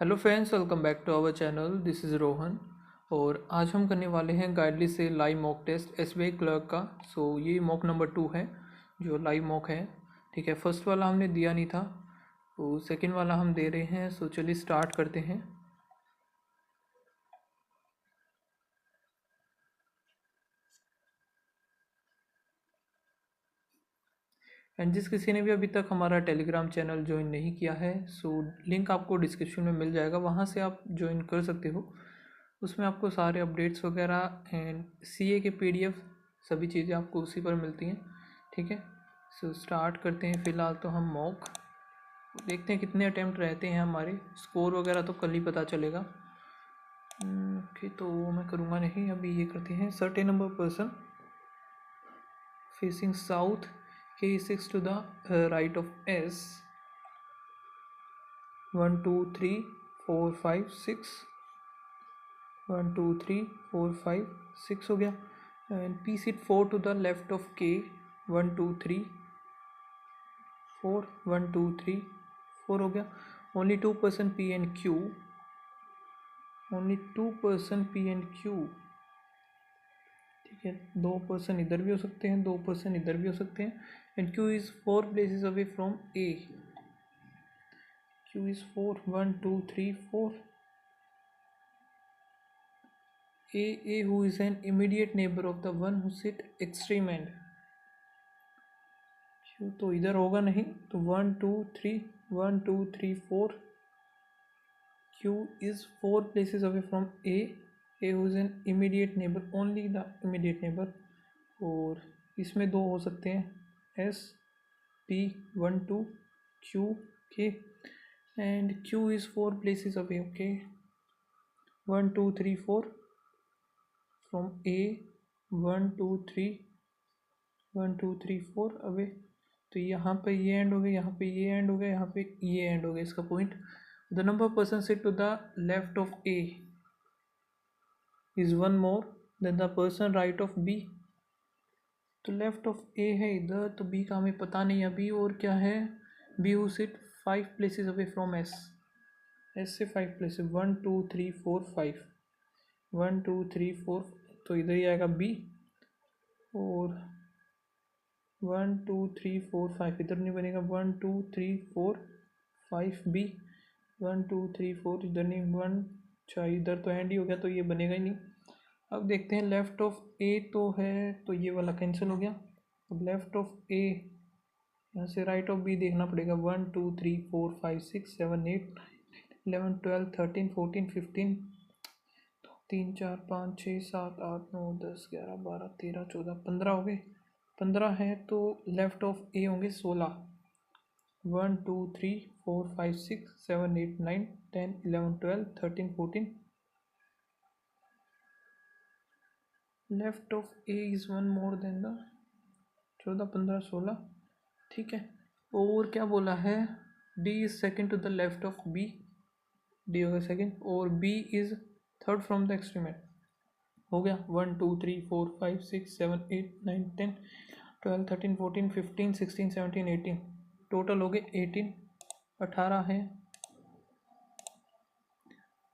Hello friends, welcome back to our channel. This is Rohan और आज हम करने वाले हैं गाइडली से live mock test SBI clerk का। ये मॉक नंबर 2 है जो लाइव मॉक है। ठीक है, फर्स्ट वाला हमने दिया नहीं था तो सेकंड वाला हम दे रहे हैं। चलिए स्टार्ट करते हैं। एंड जिस किसी ने भी अभी तक हमारा टेलीग्राम चैनल ज्वाइन नहीं किया है, लिंक आपको डिस्क्रिप्शन में मिल जाएगा, वहाँ से आप ज्वाइन कर सकते हो। उसमें आपको सारे अपडेट्स वगैरह एंड सीए के पीडीएफ सभी चीज़ें आपको उसी पर मिलती हैं। ठीक है, स्टार्ट करते हैं। फ़िलहाल तो हम मॉक देखते हैं कितने अटैम्प्ट रहते हैं हमारे। स्कोर वगैरह तो कल ही पता चलेगा। ओके, तो वो मैं करूँगा नहीं। अभी ये करते हैं। Certain number person facing south, k6 to the right of s, 1 2 3 4 5 6, 1 2 3 4 5 6 हो गया। And p sit 4 to the left of k, 1 2 3 4, 1 2 3 4 हो गया। only 2% p and q, only 2% p and q। ठीक है, 2% इधर भी हो सकते हैं, 2% इधर भी हो सकते हैं। And q is 4 places away from a। q is 4, 1 2 3 4। a who is an immediate neighbor of the one who sit extreme end। q तो इधर होगा नहीं, तो 1 2 3 1 2 3 4। q is 4 places away from a who is an immediate neighbor, only the immediate neighbor। और इसमें दो हो सकते हैं, s p 1 2 q k। and q is 4 places away। okay, 1 2 3 4 from a, 1 2 3 1 2 3 4 away. तो यहाँ पे ये एंड हो गया, यहाँ पे ये एंड हो गया, यहाँ पे ये एंड हो गया इसका point. The number person sit to the left of A is one more then the person right of B. तो लेफ्ट ऑफ ए है इधर, तो बी का हमें पता नहीं अभी। और क्या है, B who sit 5 places away from S. S से 5 places, 1 2 3 4 5, 1 2 3 4। तो इधर ही आएगा बी। और 1 2 3 4 5 इधर नहीं बनेगा, 1 2 3 4 5 बी, 1 2 3 4 इधर नहीं, 1 अच्छा इधर तो एंड ही हो गया, तो ये बनेगा ही नहीं। अब देखते हैं लेफ्ट ऑफ ए तो है, तो ये वाला कैंसिल हो गया। अब लेफ्ट ऑफ ए, यहाँ से राइट ऑफ बी देखना पड़ेगा। 1 2 3 4 5 6 7 8 11 12 13 14 15, 3 4 5 6 7 8 9 10 11 12 13 14 15 हो गए। 15 है तो लेफ्ट ऑफ ए होंगे 16। 1 2 3 4 5 6 7 8 9 10 11 12 13 14। Left of A is one more then the 14 15 16। ठीक है, और क्या बोला है, D is second to the left of B. D होगा सेकेंड और B is third from the extreme. हो गया 1 2 3 4 5 6 7 8 9 10 12 13 14 15 16 17 18। टोटल हो गए 18, 18 है।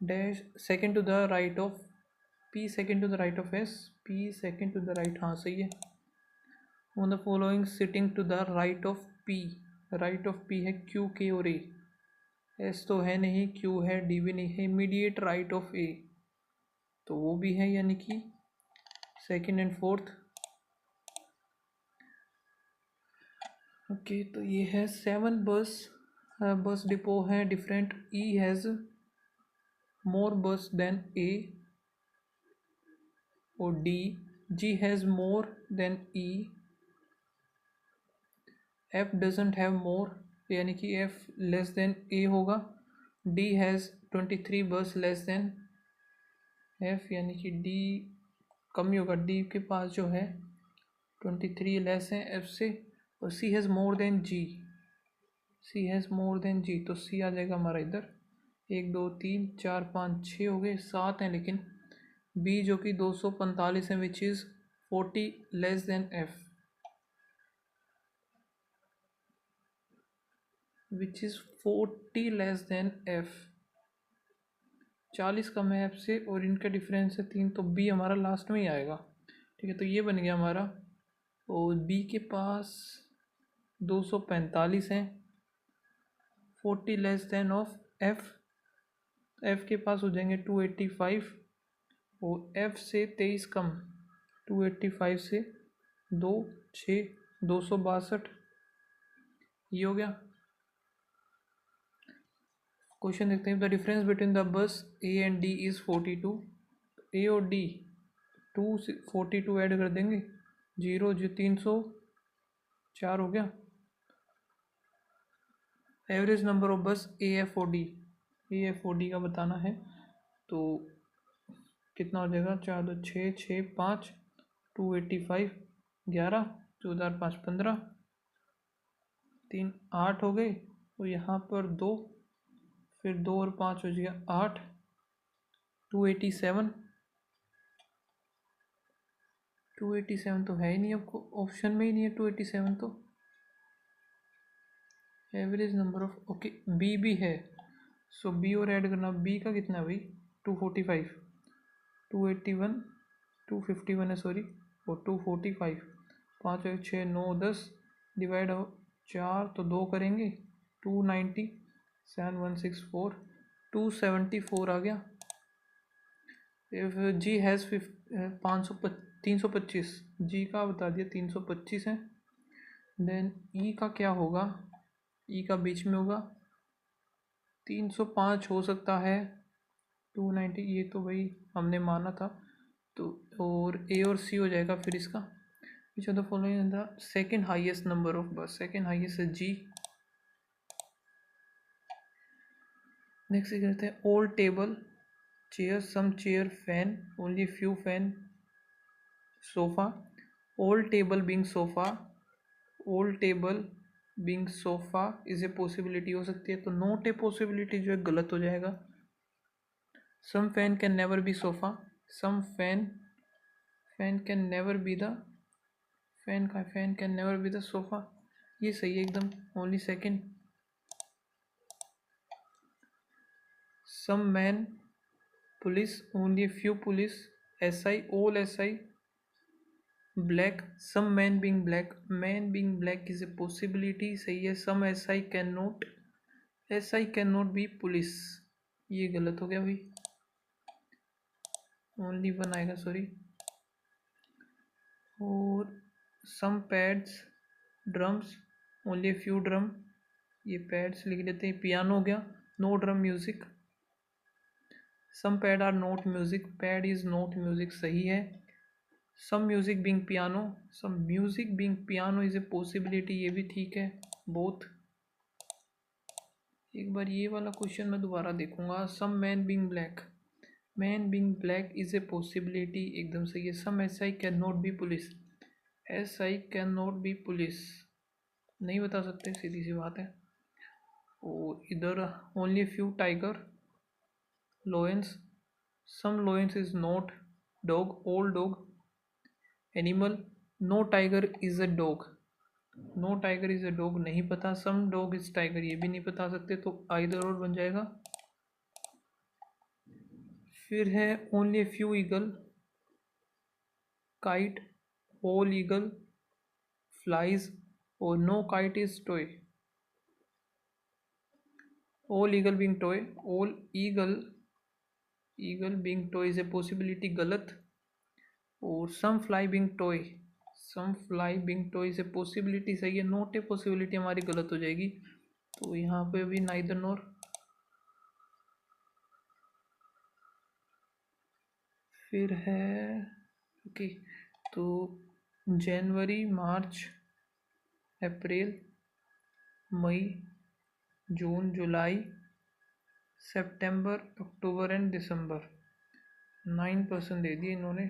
Dash second to the right of P, second to the right of S, P second to the right, हाँ सही है। On the following sitting to the right of P, right of P है Q K और ए। S तो है नहीं, Q है, D भी नहीं है। इमीडिएट राइट ऑफ ए तो वो भी है, यानी कि सेकेंड एंड फोर्थ। ओके, तो ये है 7 बस डिपो है डिफरेंट। ई हैज़ मोर बस देन ए और D. G has more than E. F doesn't have more, यानी कि एफ लेस देन ए होगा। डी हैज़ 23 बस लेस देन एफ, यानी कि डी कम ही होगा। डी के पास जो है 23 लेस है एफ से। और C has more than G, C has more than G, तो सी आ जाएगा हमारा इधर। 1 2 3 4 5 6 हो गए, 7 हैं। लेकिन बी जो कि 245 है, which is 40 less than F, which is 40 less than F. 40 कम है एफ से और इनका डिफरेंस है 3, तो बी हमारा लास्ट में ही आएगा। ठीक है, तो ये बन गया हमारा। और बी के पास 245 हैं, 40 less than of F. F के पास हो जाएंगे 285 और एफ से 23 कम, 285 से 2 6 262, ये हो गया। क्वेश्चन देखते हैं। The difference between the bus A and D is 42। ए और डी 42 ऐड कर देंगे, 0 जो 304 हो गया। Average number of bus A F O D, A F O D का बताना है, तो कितना हो जाएगा? 4 2 6 6 5 285 11 14 5 15 3 8 हो गए, और यहाँ पर 2, फिर 2 और 5 हो जाएगा 8 287 तो है ही नहीं, आपको ऑप्शन में ही नहीं है 287 तो। Average number of, okay B भी है, सो बी और ऐड करना। बी का कितना है भाई? 245 281 251 है सॉरी, और 245 5 1 6 9 10 डिवाइड 4 तो 2 करेंगे 290 7 1 6 4 274 आ गया। इफ जी हैज़ 325, जी का बता दिया 325 है। देन ई का क्या होगा? ई का बीच में होगा, 305 हो सकता है, 290 ये तो भाई हमने माना था, तो और ए और सी हो जाएगा फिर इसका। Which of the following the second highest number of bus? Second highest है जी। नेक्स्ट कहते हैं all table chair, some chair fan, only few fan sofa. All table being sofa, all table being sofa is a possibility हो सकती है, तो not a possibility जो है गलत हो जाएगा। Some fan can never be sofa, some fan can never be the fan can never be the sofa, ये सही है एकदम, only second. Some man police, only few police. S I, all S I black, some man being black is a possibility, सही है। Some S I can not be police, ये गलत हो गया भाई, ओनली वन आएगा सॉरी। और some pads drums, only few drum, ये पैड्स लिख देते हैं। पियानो हो गया, no drum music. Some pad are not music, pad is not music, सही है। Some music being piano, some music being piano is a possibility, ये भी ठीक है बोथ। एक बार ये वाला क्वेश्चन मैं दोबारा देखूंगा। Some man being black is a possibility, एकदम सही है। Some S I can not be police, S I can not be police, नहीं बता सकते, सीधी सी बात है। और इधर only few tiger lions, some lions is not dog, all dog. Animal, no tiger is a dog, no tiger is a dog नहीं पता। सम डॉग इज टाइगर, ये भी नहीं बता सकते, तो आइदर और बन जाएगा। फिर है only few eagle, kite, all eagle flies, और no kite is toy. All eagle being toy, all eagle being toy is a possibility, गलत। और some fly being toy, some fly being toy is a possibility, सही है। Not a possibility हमारी गलत हो जाएगी, तो यहाँ पे भी नाइदर नॉर। फिर है ओके, तो जनवरी मार्च अप्रैल मई जून जुलाई सितंबर अक्टूबर एंड दिसंबर, 9% दे दिए इन्होंने।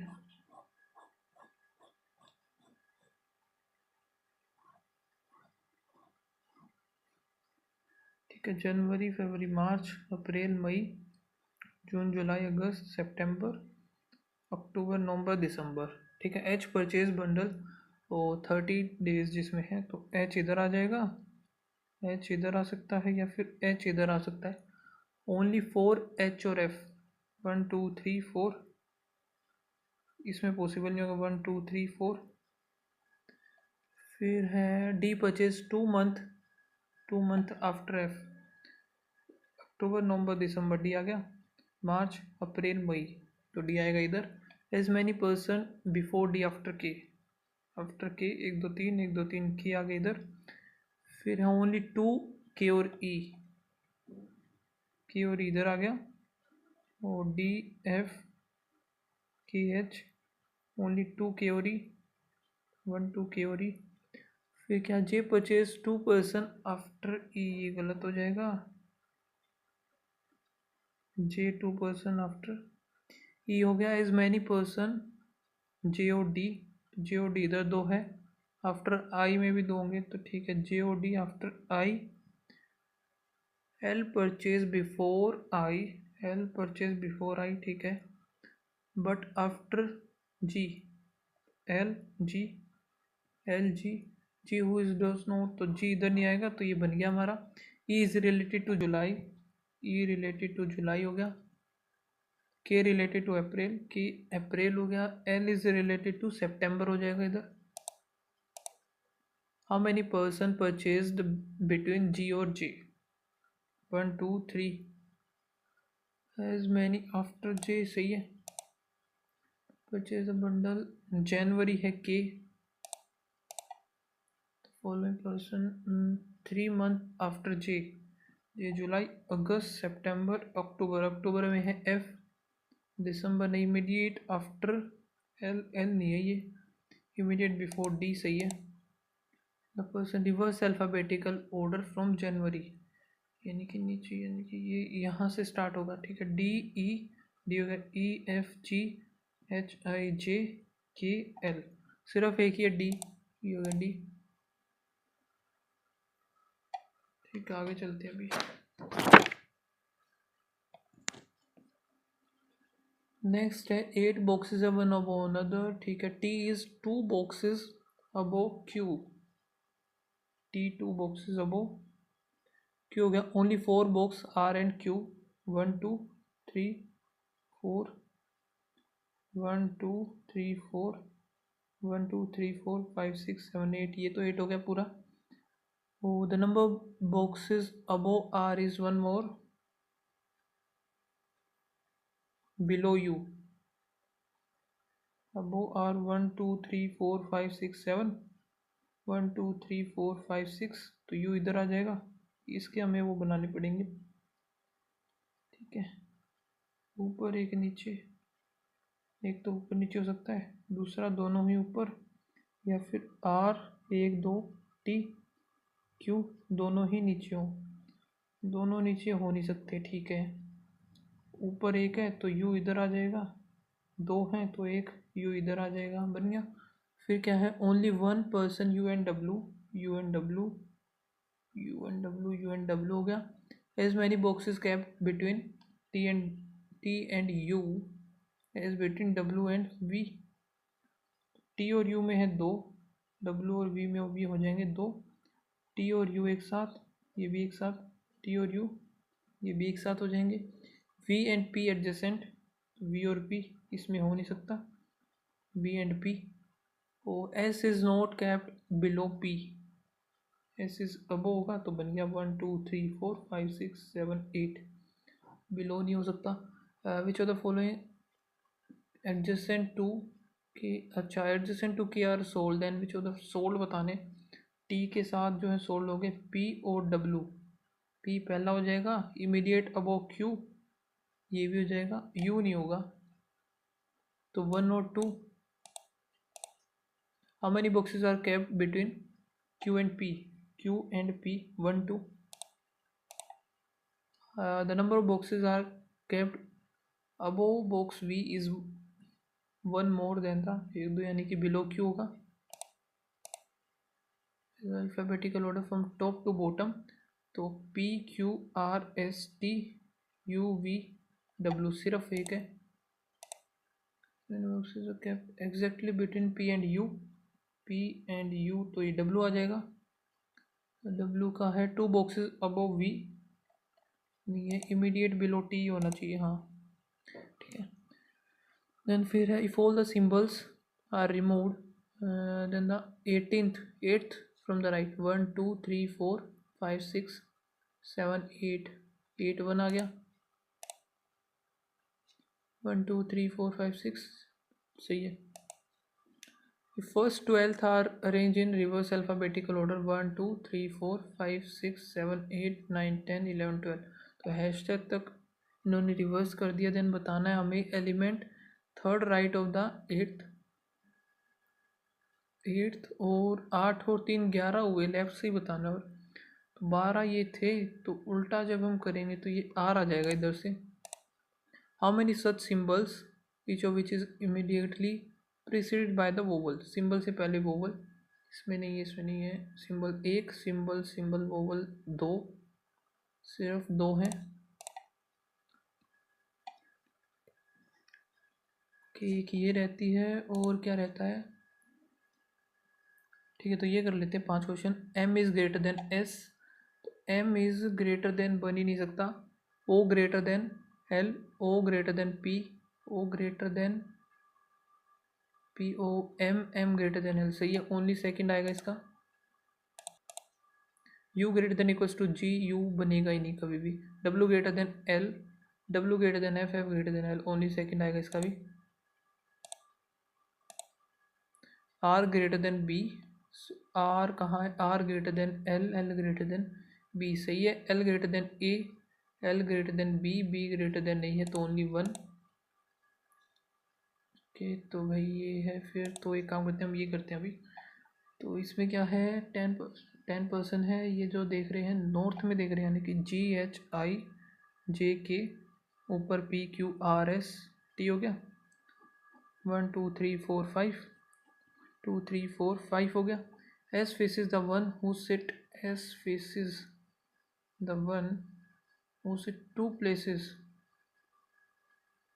ठीक है, जनवरी फरवरी मार्च अप्रैल मई जून जुलाई अगस्त सितंबर अक्टूबर नवंबर दिसंबर। ठीक है, एच परचेज बंडल और 30 डेज जिसमें है, तो एच इधर आ जाएगा, एच इधर आ सकता है, या फिर एच इधर आ सकता है। ओनली 4 एच और एफ, 1 2 3 4, इसमें पॉसिबल नहीं होगा 1 2 3 4। फिर है D purchase 2 month after F, अक्टूबर नवंबर दिसंबर डी आ गया, मार्च अप्रैल मई तो डी आएगा इधर। As many person before D after K, after K 1 2 3 1 2 3 के आ गए इधर। फिर है ओनली 2 के और ई, के और इधर आ गया, और डी एफ के एच ओनली 2 के और ई, 1 2 के और ई। फिर क्या जे परचेज 2 पर्सन आफ्टर ई, ये गलत हो जाएगा, जे 2 पर्सन आफ्टर ई हो गया। एज मैनी पर्सन जे ओ डी, जे ओ डी इधर 2 है, आफ्टर आई में भी 2 होंगे तो ठीक है, J O D after I. L purchase before I, L purchase before I ठीक है, but after G, L G, L G, G who is does not, तो जी इधर नहीं आएगा तो ये बन गया हमारा। E is related to July, E related to July हो गया। के रिलेटेड टू अप्रैल, के अप्रैल हो गया। एल इज रिलेटेड टू सितंबर हो जाएगा इधर। How many person purchased between जी और जे, 1 2 3। एज मैनी आफ्टर जे सही है। परचेज बंडल जनवरी है के, फॉलोइंग पर्सन 3 मंथ आफ्टर जे, ये जुलाई अगस्त सितंबर अक्टूबर, अक्टूबर में है एफ, दिसंबर नहीं, इमीडिएट आफ्टर एल, एल नहीं है ये, इमीडिएट बिफोर डी सही है। The person reverse alphabetical order from January, यानी कि नीचे, यानी कि ये यहाँ से स्टार्ट होगा ठीक है। डी ई, डी होगा E F G H I जे के एल, सिर्फ एक ही है डी, ये होगा डी ठीक है। आगे चलते हैं अभी। नेक्स्ट है 8 बॉक्सेस है वन अबो अनदर ठीक है। T is 2 boxes above Q, T 2 boxes above Q हो गया। Only 4 box are and Q, 1 2 3 4, 1 2 3 4, 1 2 3 4 5 6 7 8, ये तो 8 हो गया पूरा। O the number boxes above R is 1 more below U, above R 1 2 3 4 5 6 7, 1 2 3 4 5 6, तो यू इधर आ जाएगा। इसके हमें वो बनाने पड़ेंगे ठीक है, ऊपर एक नीचे, एक तो ऊपर नीचे हो सकता है, दूसरा दोनों ही ऊपर, या फिर आर 1 2 टी क्यू दोनों ही नीचे हो, दोनों नीचे हो नहीं सकते ठीक है। ऊपर एक है तो यू इधर आ जाएगा, 2 हैं तो एक यू इधर आ जाएगा, बन गया। फिर क्या है, only 1 person U and W, U and W, U and W, U and W हो गया। As many boxes kept between T and U as between W and V, T और यू में है 2, डब्लू और वी में भी हो जाएंगे 2, टी और यू एक साथ, ये भी एक साथ, टी और यू ये भी एक साथ हो जाएंगे। V and P adjacent, V और पी इसमें हो नहीं सकता, V and P. O S is not kept below P, S is above होगा तो बन गया 1 2 3 4 5 6 7 8, बिलो नहीं हो सकता। Which of the following adjacent to K, अच्छा adjacent to K are sold, then which of the sold बताने, T के साथ जो है सोल्ड हो गए पी और डब्लू, पी पहला हो जाएगा, इमीडिएट अबो क्यू ये भी हो जाएगा, यू नहीं होगा तो 1 और 2। How many boxes are kept between Q and P, Q and P 1 2। The number of boxes are kept above box V is 1 more then the, 1 2 यानी कि बिलो क्यू होगा। Alphabetical order from top to bottom, तो P Q R S T U V W सिर्फ एक है। Exactly between P and U, P and U तो ये W आ जाएगा, डब्ल्यू का है 2 बॉक्सेस अबव वी, नहीं है, इमीडिएट बिलो टी होना चाहिए हाँ। ठीक है। देन फिर है if all the symbols are removed then the 8th from the right 1 2 3 4 5 6 7 8 8 1 आ गया 1 2 3 4 5 6 सही है। First 12th are arrange in reverse alphabetical order 1 2 3 4 5 6 7 8 9 10 11 12। तो हैशटैग तक इन्होंने रिवर्स कर दिया। देन बताना है हमें element third right of the eighth और 8 और 3 11 हुए, लेफ्ट से ही बताना। और तो 12 ये थे, तो उल्टा जब हम करेंगे तो ये आर आ जाएगा इधर से। How many such symbols each of which is immediately preceded by the vowel. Symbol से पहले वोवल, इसमें नहीं है, इसमें नहीं है। सिंबल एक, सिंबल सिंबल वोवल दो, सिर्फ दो हैं कि एक ये रहती है और क्या रहता है। ठीक है, तो ये कर लेते हैं 5 question. m is greater than s, तो m इज़ ग्रेटर देन बन ही नहीं सकता। o greater than l, o greater than p, o greater than p, o m greater than l। सही है, ओनली सेकंड आएगा इसका। u greater than equals to g, u बनेगा ही नहीं कभी भी। w greater than l, w greater than f, f greater than l, only second आएगा इसका भी। r greater than b, r कहाँ है, r greater than l, l greater than b। सही है, l greater than a, l greater than b, b greater than नहीं है तो ओनली 1। ओके, तो भाई ये है। फिर तो एक काम करते हैं, हम ये करते हैं अभी। तो इसमें क्या है, 10% है। ये जो देख रहे हैं नॉर्थ में देख रहे हैं, यानी कि GHIJK, ऊपर PQRST हो गया। 1 2 3 4 5, 2 3 4 5 हो गया। S faces the one who sit, S faces the one who sit 2 places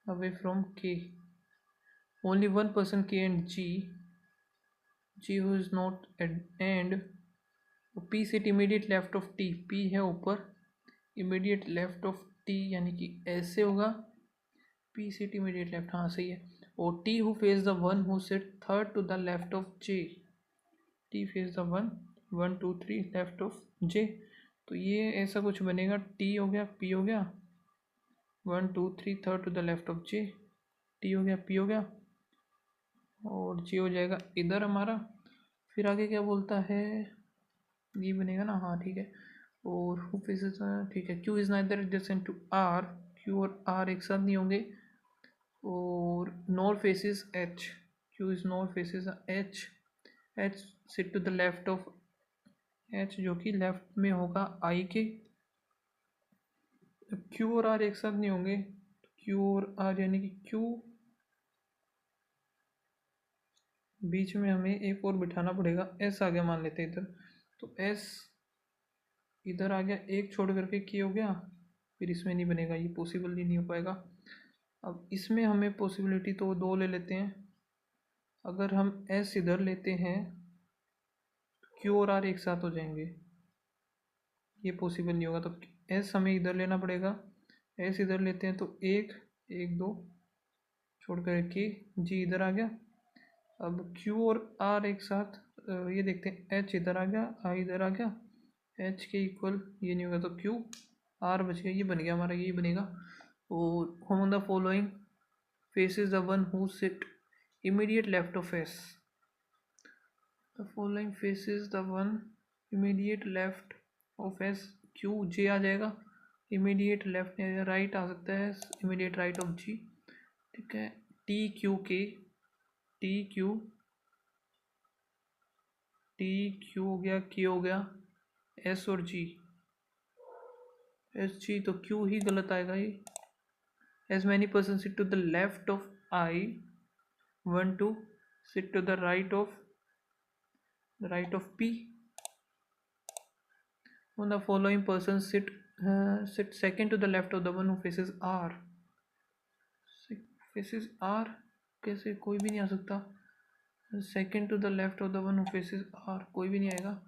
away from K. Only one person K and G who is not at end. P sit immediate left of T, P है ऊपर, immediate left of T यानी कि ऐसे होगा। P sit immediate left, हाँ सही है। और T who face the one who sit third to the left of J, T face the one 1 2 3 left of J। तो ये ऐसा कुछ बनेगा, T हो गया, P हो गया, 1 2 3 third to the left of J, T हो गया, P हो गया, और J हो जाएगा इधर हमारा। फिर आगे क्या बोलता है, ये बनेगा ना, हाँ ठीक है। और हु फेसेस, ठीक है, Q is neither adjacent to R, Q और R एक साथ नहीं होंगे। और nor faces H, Q is nor faces H, H sit to the left of H, जो कि लेफ्ट में होगा I के। Q और R एक साथ नहीं होंगे, Q और R यानी कि Q बीच में हमें एक और बिठाना पड़ेगा, S आ गया मान लेते हैं इधर। तो S इधर आ गया, एक छोड़ करके K हो गया। फिर इसमें नहीं बनेगा, ये पॉसिबल ही नहीं हो पाएगा। अब इसमें हमें पॉसिबिलिटी तो दो ले लेते हैं। अगर हम S इधर लेते हैं तो Q और R एक साथ हो जाएंगे, ये पॉसिबल नहीं होगा। तो S हमें इधर लेना पड़ेगा। S इधर लेते हैं तो एक एक दो छोड़ कर के G इधर आ गया। अब Q और R एक साथ, ये देखते हैं, H इधर आ गया, I इधर आ गया, H के इक्वल ये नहीं होगा तो Q, R बच गया, ये बन गया हमारा, यही बनेगा। और home the following faces the one who sit immediate left of S, the following faces the one immediate left of S, Q J आ जाएगा। इमीडिएट लेफ्ट राइट आ सकता है, इमीडिएट राइट ऑफ G। ठीक है, T Q K, T Q हो गया, K हो गया, S और G, S G, तो Q ही गलत आएगा ये। As many persons sit to the left of I, 1 2 sit to the right of P. When the following persons sit second to the left of the one who faces R, faces R कैसे, कोई भी नहीं आ सकता। Second to the left of the one who faces R, कोई भी नहीं आएगा।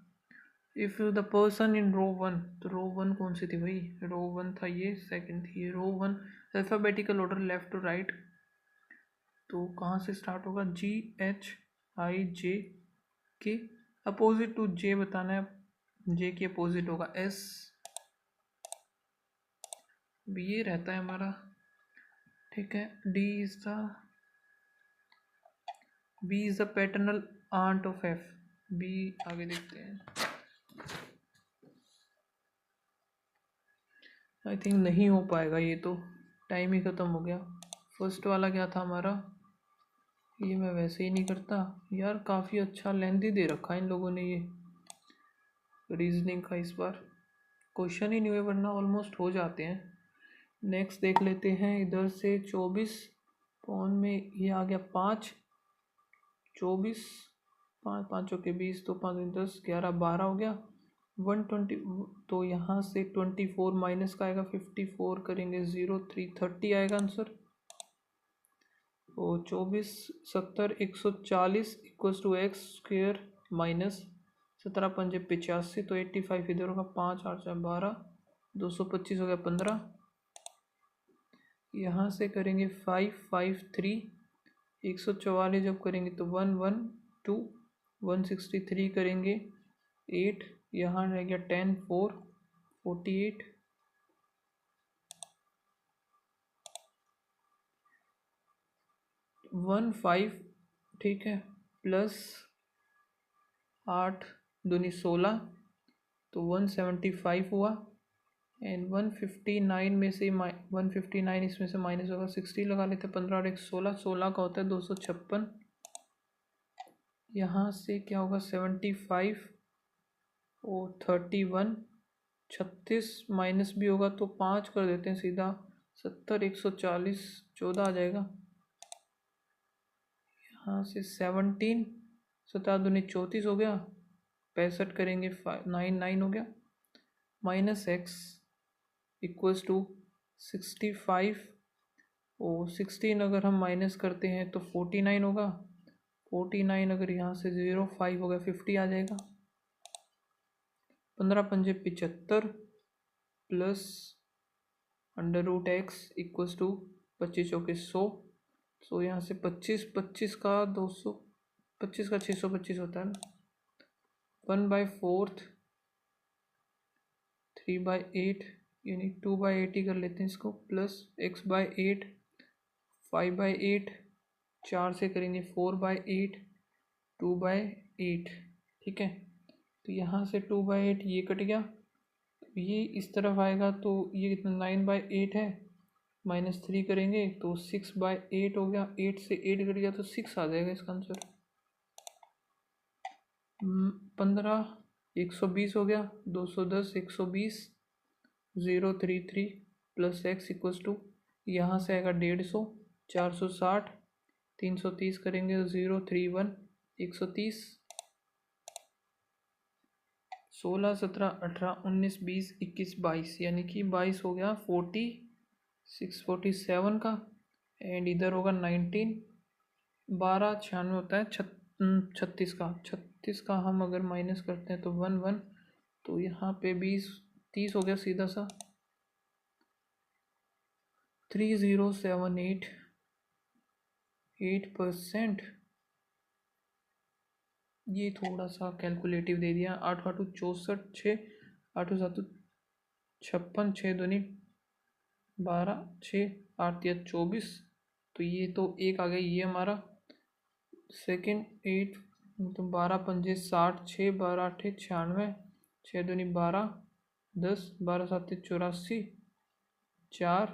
If the person in row one, तो रो वन कौन सी थी भाई, रो वन था ये, सेकंड थी ये row one, alphabetical order left to right, तो कहाँ से स्टार्ट होगा, GHIJ के अपोजिट टू जे बताना है, जे के अपोजिट होगा S, ये रहता है हमारा, ठीक है। B is the paternal aunt of F, B आगे देखते हैं, आई थिंक नहीं हो पाएगा ये, तो टाइम ही ख़त्म हो गया। फर्स्ट वाला क्या था हमारा, ये मैं वैसे ही नहीं करता यार, काफ़ी अच्छा लेंथी दे रखा है इन लोगों ने ये रीजनिंग का, इस बार क्वेश्चन ही नहीं हुए वरना ऑलमोस्ट हो जाते हैं। नेक्स्ट देख लेते हैं, इधर से 24 पौन में ये आ गया 5, 24, 5 5 के 20, तो 5 10 11 12 हो गया 120, तो यहाँ से 24 माइनस का आएगा 54 करेंगे 0 3 30 आएगा आंसर। तो 24 70 140 equals to x square minus 17 पंजे 85, तो 85 इधर होगा, 5 8 4 12, 225 हो गया 15, यहाँ से करेंगे 5 5 3, 144 जब करेंगे तो 1 1 2, 163 करेंगे 8, यहाँ रह गया 10 4 48, 1 5, ठीक है, प्लस 8 दूनी 16, तो 175 हुआ, एंड 159 में से 159 इसमें से माइनस होगा 60 लगा लेते हैं, 15 और 1 16, 16 का होता है 256, यहाँ से क्या होगा 75 और 31, 36 माइनस भी होगा तो 5 कर देते हैं सीधा, 70 140 14 आ जाएगा, यहाँ से 17 17 दूनी 34 हो गया, 65 करेंगे 9 9 हो गया, माइनस एक्स इक्वल्स टू 65, और 16 अगर हम माइनस करते हैं तो 49 होगा, 49 अगर यहाँ से 0 5 हो गया 50 आ जाएगा, 15 पंजे 75 plus under root x equals to 25 चौके 100, सो यहाँ से 25 25 का 200, 25 का 625 होता है ना, 1/4 3/8 यानी 2/8 ही कर लेते हैं इसको, प्लस x/8 5/8, 4 से करेंगे 4/8 2/8, ठीक है। तो यहाँ से 2/8 ये कट गया, ये इस तरफ आएगा तो ये कितना 9/8 है, -3 करेंगे तो 6/8 हो गया, 8 से 8 कट गया तो 6 आ जाएगा इसका आंसर। 15 120 हो गया, 210 120 033 प्लस एक्स इक्वल्स टू, यहाँ से आएगा 150 460, 330 करेंगे 031 130, 16 17 18 19 20 21 22 यानी कि 22 हो गया 47 का, एंड इधर होगा 19, 12 96 होता है 36 का हम अगर माइनस करते हैं तो 1 1, तो यहाँ पे 20 30 हो गया सीधा सा, 3078 8%, ये थोड़ा सा कैलकुलेटिव दे दिया, 8 8 64 6, 8 7 56, 6 दूनी 12 6 8 या 24, तो ये तो एक आ गई ये हमारा सेकंड 8, तो 12 पंजे 60 6 12 8 96, 6 दूनी 12 10 12 7 84, 4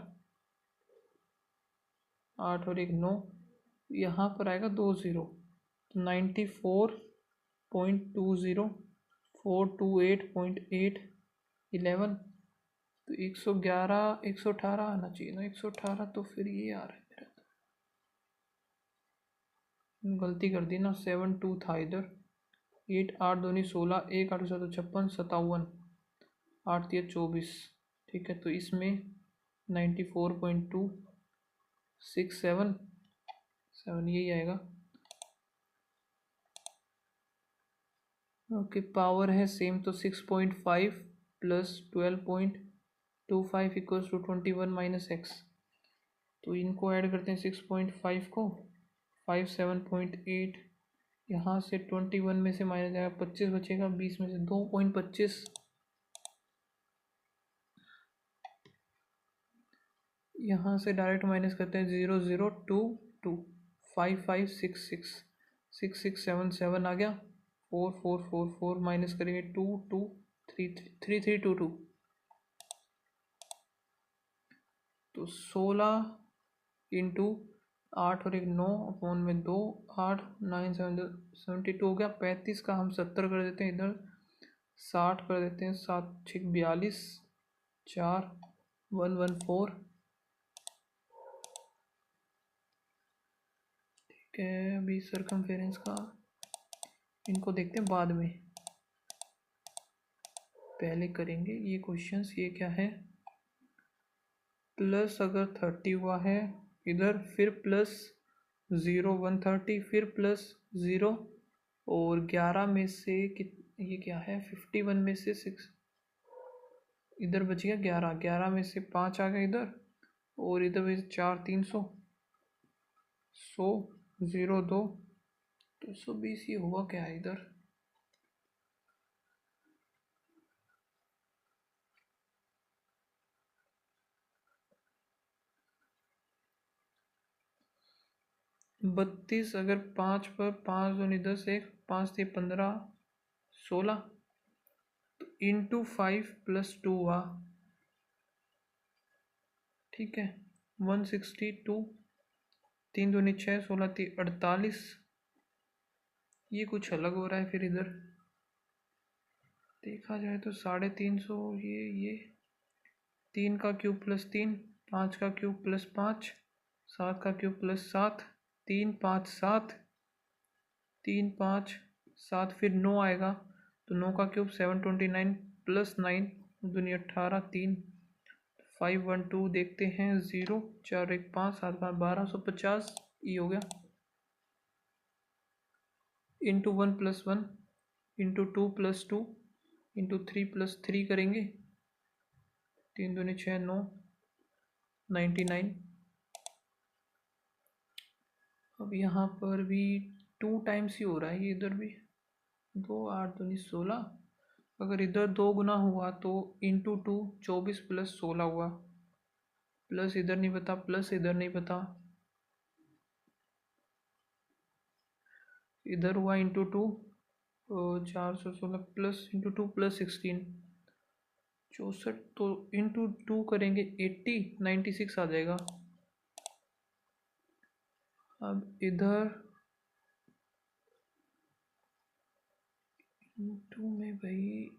8 और 1 9, यहाँ पर आएगा 2 0, तो 94.20 428.8 11, तो 111 118 आना चाहिए ना, 118, तो फिर ये आ रहा है मेरा, गलती कर दी ना, 7 2 था इधर, 8 8 दूनी 16 1 8 7 56 57, 8 3 24, ठीक है। तो इसमें 94.267 यही आएगा। ओके, पावर है सेम तो 6.5 plus 12.25 equals to 21 minus x. तो इनको ऐड करते हैं 6.5 को, 5 7.8, यहाँ से 21 में से माइनस जाएगा 25 बचेगा, 20 में से 2.25, यहाँ से डायरेक्ट माइनस करते हैं 0 0 2 2, 5 5 6 6 6 6 7 7 आ गया, 4 4 4 4 माइनस करेंगे 2 2 3 3 3 2 2, तो 16 इंटू 8 और 1 9 अपॉन में 2, 8 9 7 72 हो गया। 35 का हम 70 कर देते हैं, इधर 60 कर देते हैं, 7 6 42, 4 114। ठीक है, अभी सरकमफेरेंस का इनको देखते हैं बाद में, पहले करेंगे ये क्वेश्चंस। ये क्या है, प्लस अगर 30 हुआ है इधर, फिर प्लस 0 130, फिर प्लस 0, और 11 में से ये क्या है 51 में से 6, इधर बच गया 11, 11 में से 5 आ गया इधर, और इधर भी 4 300, 100 0 2, तो 120। ये हुआ क्या है इधर, बत्तीस, अगर 5 पर 5 दूनी 10, 1 5 थे 15 16, तो इंटू 5 प्लस 2 हुआ, ठीक है 162, 3 दूनी 6 16 थी 48। ये कुछ अलग हो रहा है फिर इधर, देखा जाए तो 350, ये 3 का क्यूब प्लस 3, 5 का क्यूब प्लस 5, 7 का क्यूब प्लस 7, 3 5 7, 3 5 7, फिर 9 आएगा, तो 9 का क्यूब 729 प्लस 9 दुनिया 18, 3 5 1 2, देखते हैं 0 4 1 5 7 5 1250। ये हो गया, into 1 plus 1, into 2 plus 2, into 3 plus 3 करेंगे, 3 दूनी 6 9 99। अब यहाँ पर भी 2 टाइम्स ही हो रहा है, ये इधर भी 2 8 दूनी 16, अगर इधर 2 गुना हुआ तो इंटू 2 24 प्लस 16 हुआ, प्लस इधर नहीं पता, प्लस इधर नहीं पता, इधर हुआ इंटू 2 416 प्लस इंटू 2 प्लस 16 64, तो इंटू 2 करेंगे 80 96 आ जाएगा। अब इधर इंटू में भाई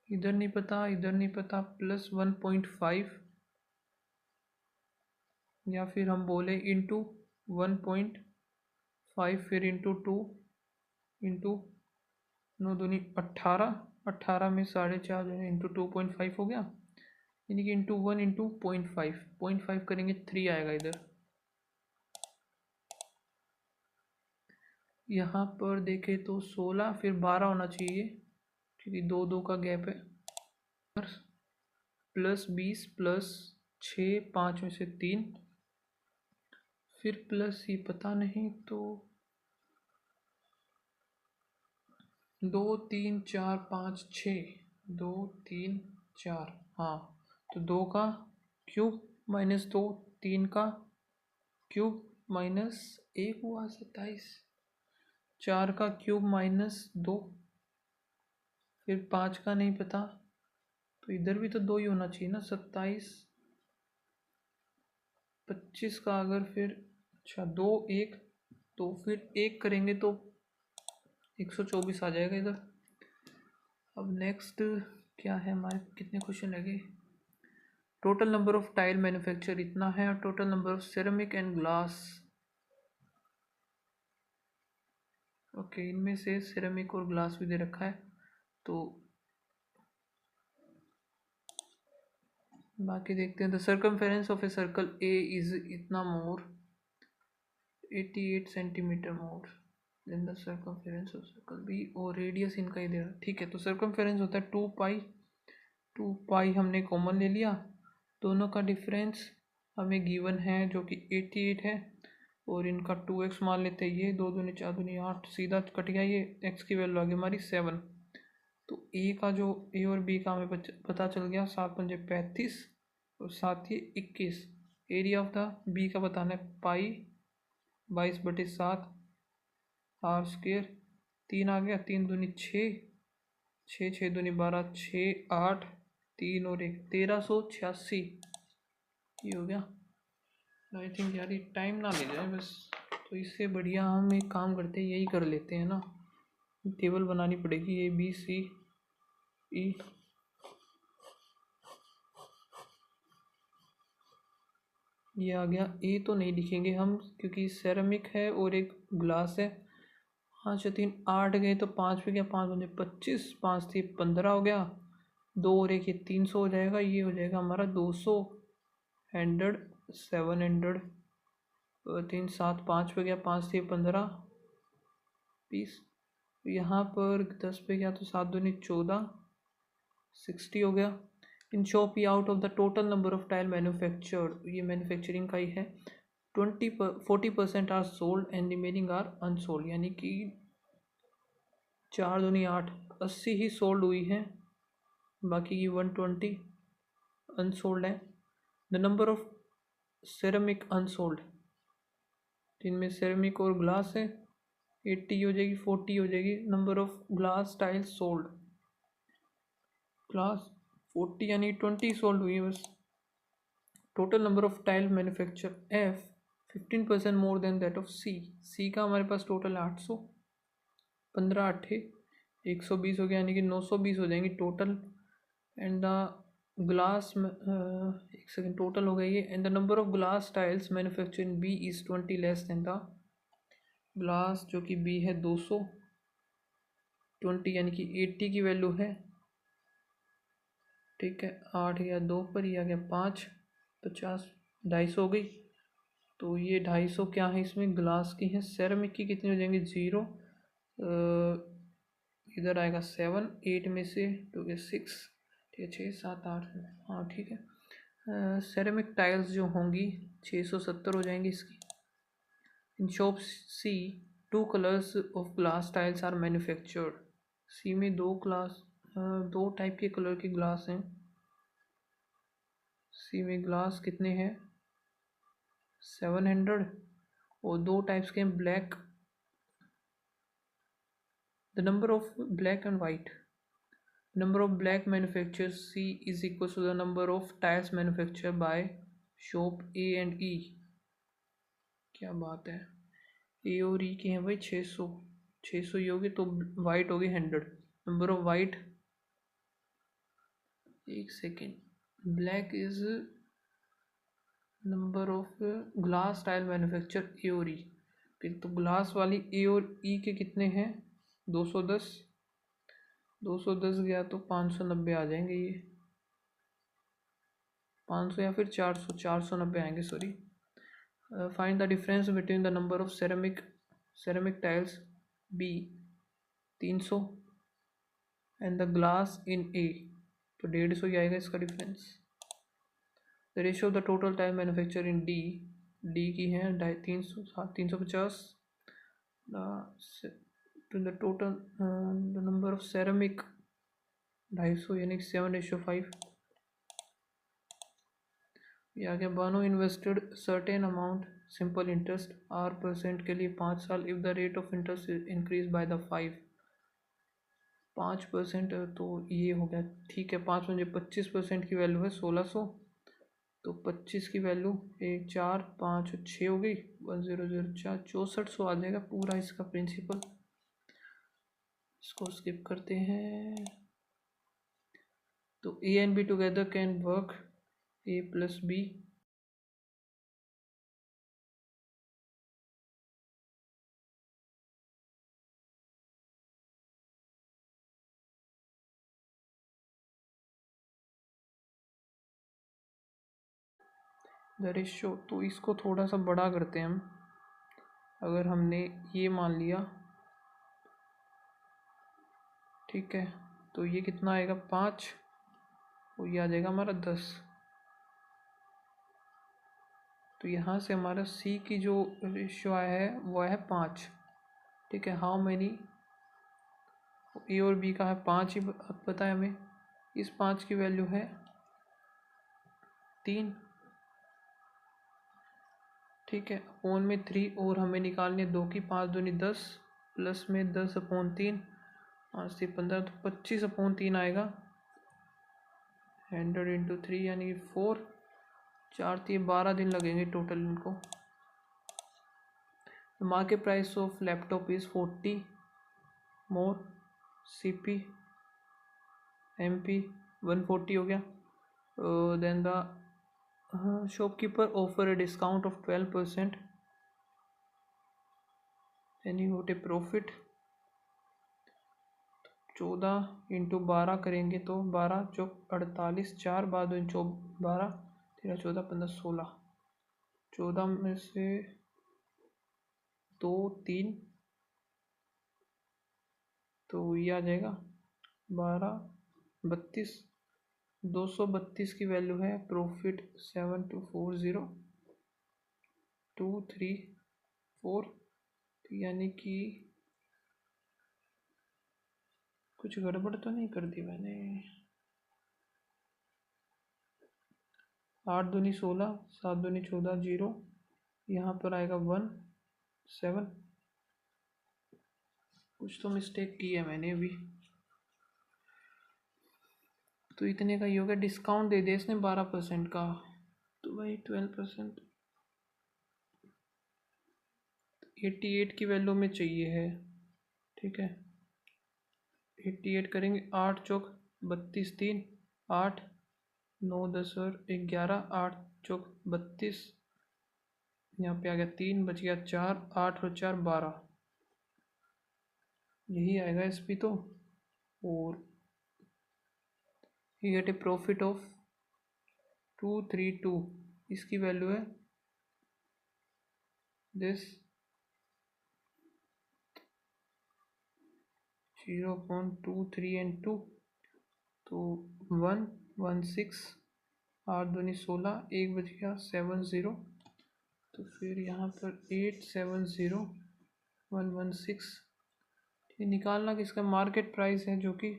इधर नहीं पता, इधर नहीं पता, प्लस 1.5, या फिर हम बोले इंटू 1.5, फिर इंटू 2, इंटू 9 दूनी 18, 18 में 4.5 जो है इंटू 2.5 हो गया, यानी कि इंटू 1 इंटू 0.5 करेंगे 3 आएगा इधर। यहाँ पर देखें तो 16, फिर 12 होना चाहिए क्योंकि 2 2 का गैप है, प्लस 20 प्लस 6 5 में से 3, फिर प्लस ये पता नहीं, तो 2 3 4 5 6, 2 3 4, हाँ, तो 2 का क्यूब माइनस 2, 3 का क्यूब माइनस 1 हुआ 27, 4 का क्यूब माइनस 2, फिर 5 का नहीं पता, तो इधर भी तो 2 ही होना चाहिए ना, 27 25 का, अगर फिर अच्छा 2 1, तो फिर 1 करेंगे तो 124 आ जाएगा इधर। अब नेक्स्ट क्या है हमारे, कितने क्वेश्चन लगे, total number of tile manufacture इतना है, और total number of ceramic and glass, okay इनमें से सिरेमिक और ग्लास भी दे रखा है, तो बाकी देखते हैं। The circumference of a circle A is इतना more 88 centimetre more, then the circumference of circle B, और रेडियस इनका ही दे रहा। ठीक है, तो सर्कमफेरेंस होता है 2 पाई, 2 पाई हमने कॉमन ले लिया, दोनों का डिफरेंस हमें गिवन है जो कि 88 है, और इनका 2x मान लेते हैं। ये 2 दूनी 4 दूनी 8, सीधा कट गया, ये x की वैल्यू आ गई हमारी 7। तो ए का जो ए और बी का हमें पता चल गया, 7×5 = 35 और 7×ये 21। एरिया ऑफ द बी का बताना है पाई 22/7 r², 3 आ गया, 3 दूनी 6, 6 6 दूनी 12, 6 8, 3 और 1 1386। ये हो गया। आई थिंक यार ये टाइम ना ले जाए बस, तो इससे बढ़िया हम एक काम करते हैं, यही कर लेते हैं ना। टेबल बनानी पड़ेगी, ABCE। ये आ गया। ए तो नहीं लिखेंगे हम क्योंकि सेरेमिक है और एक ग्लास है। 5 या 3 8 गए तो 5 पे गया, 5 बजे 25, 5 थी 15 हो गया, 2 और 1 ये 300 हो जाएगा। ये हो जाएगा हमारा 200, 100, 700, 3 7 5 पे गया, 5 थी 15, 20। यहाँ पर 10 पे गया तो 7 दूनी 14, 60 हो गया। In shop E out of the total number of tile manufactured, ये मैन्युफैक्चरिंग का ही है, 40% are sold and remaining are unsold, यानी कि 4 दूनी 8, 80 ही सोल्ड हुई है, बाकी की 120 अनसोल्ड है। The number of ceramic unsold, जिनमें सेरेमिक और ग्लास है, 80 हो जाएगी, 40 हो जाएगी। Number of glass tiles sold, glass 40 यानी 20 सोल्ड हुई है बस। Total number of tile manufacture F 15% more than that of C का हमारे पास टोटल 800, 15 8 120 हो गया, यानी कि 920 हो जाएंगी टोटल। एंड द ग्लास एक सेकेंड, टोटल हो गया ये। And the number of glass tiles manufacture in B is 20 less than the glass, जो कि बी है 200, 20 यानी कि 80 की वैल्यू है। ठीक है, 8 या 2 पर, ही आ गया 5, 50, 250 हो गई। तो ये 250 क्या है इसमें, ग्लास की है। सेरेमिक की कितनी हो जाएंगी, 0, इधर आएगा 7, 8 में से 2 के 6, ठीक है, 6 7 8, हाँ ठीक है। सेरेमिक टाइल्स जो होंगी 670 हो जाएंगी इसकी। In shop C 2 colours of glass tiles are manufactured, C में 2 टाइप के कलर के ग्लास हैं। सी में ग्लास कितने हैं, 700, और 2 टाइप्स के black, the number of black and white, number of black manufacture C is equal to the number of tiles manufacture by shop A and E. क्या बात है, ए और ई के हैं भाई 600, 600 ही होगी, तो वाइट होगी 100। नंबर ऑफ वाइट, एक second, black is number of glass tile manufacture A और ई। फिर तो ग्लास वाली ए और ई के कितने हैं, 210, 210 गया तो 590 आ जाएंगे ये, 500 या फिर 400, 490 आएंगे sorry. Find the difference between the number of ceramic tiles B 300 and the glass in A, तो 150 ही आएगा इसका difference. The ratio of the total tile manufacture in D की है 350, the total the number of ceramic 250 यानी 7:5। ये आ गया। Bano invested certain amount simple interest R% के लिए 5 साल, if the rate of interest increase by the 5%, तो ये हो गया। ठीक है, 5 मुझे 25% की वैल्यू है 1600, तो 25 की वैल्यू 1 4 5 6 हो गई, 1004, 6400 आ जाएगा पूरा इसका प्रिंसिपल। इसको स्किप करते हैं। तो A and be together can work A plus B, the ratio, तो इसको थोड़ा सा बड़ा करते हैं हम। अगर हमने ये मान लिया ठीक है, तो ये कितना आएगा 5 और ये आ जाएगा हमारा 10। तो यहाँ से हमारा सी की जो रेशियो आया है वो है 5। ठीक है, हाउ मैनी, ए और बी का है 5 ही पता है हमें। इस 5 की वैल्यू है 3। ठीक है, अपोन में 3 और हमें निकालने 2 की, 5 दूनी 10 प्लस में 10/3, 5 से 15 तो 25/3 आएगा। 100 इंटू 3 यानी 4, 4 से 12 दिन लगेंगे टोटल इनको। The market price of laptop is 40 more, CP MP 140 हो गया। Then the shopkeeper offer a discount of 12%, then you got a profit। 14 into 12 करेंगे तो 12 चौक 48, 4 बाद 12, 13 14 15 16, 14 में से 2 3 तो ये आ जाएगा 12 32, 232 की वैल्यू है। प्रॉफिट 7240 234, यानी कि कुछ गड़बड़ तो नहीं कर दी मैंने। 8 दूनी 16, 7 दूनी 14, 0 यहाँ पर आएगा 1 7। कुछ तो मिस्टेक की है मैंने अभी। तो इतने का ही हो गया। डिस्काउंट दे दिया इसने 12% का, तो भाई 12% 88 की वैल्यू में चाहिए है। ठीक है, 88 करेंगे। 8 चौक 32, 3 8 9 10 और 11, 8 चौक 32, यहाँ पे आ गया 3 बच गया 4, 8 और 4 12, यही आएगा एस पी तो। और ये गेट ए प्रॉफिट ऑफ 232, इसकी वैल्यू है दिस 0.23 एंड 2 तो 116, 8 दूनी 16, 1 बच गया 70, तो फिर यहाँ पर 870116। ये निकालना कि इसका मार्केट प्राइस है जो कि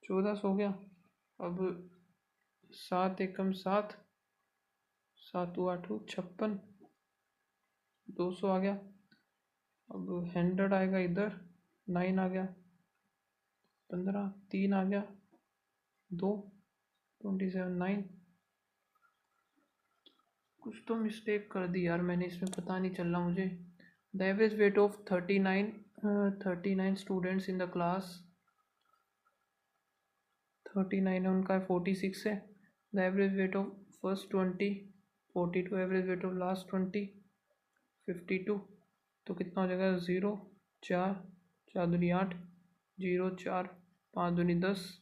1400 हो गया। अब 7 एकम 7, 7 8 56, 200 आ गया। अब 100 आएगा इधर, 9 आ गया, 15 3 आ गया, 2 27 9। कुछ तो मिस्टेक कर दी यार मैंने इसमें, पता नहीं चल रहा मुझे। The average weight of 39 students in the class, 39 है उनका, 46 है। The average weight of first 20 42, average weight of last 20 52, तो कितना हो जाएगा 0 4 4 दूनी 8, 0 4 5 दूनी 10,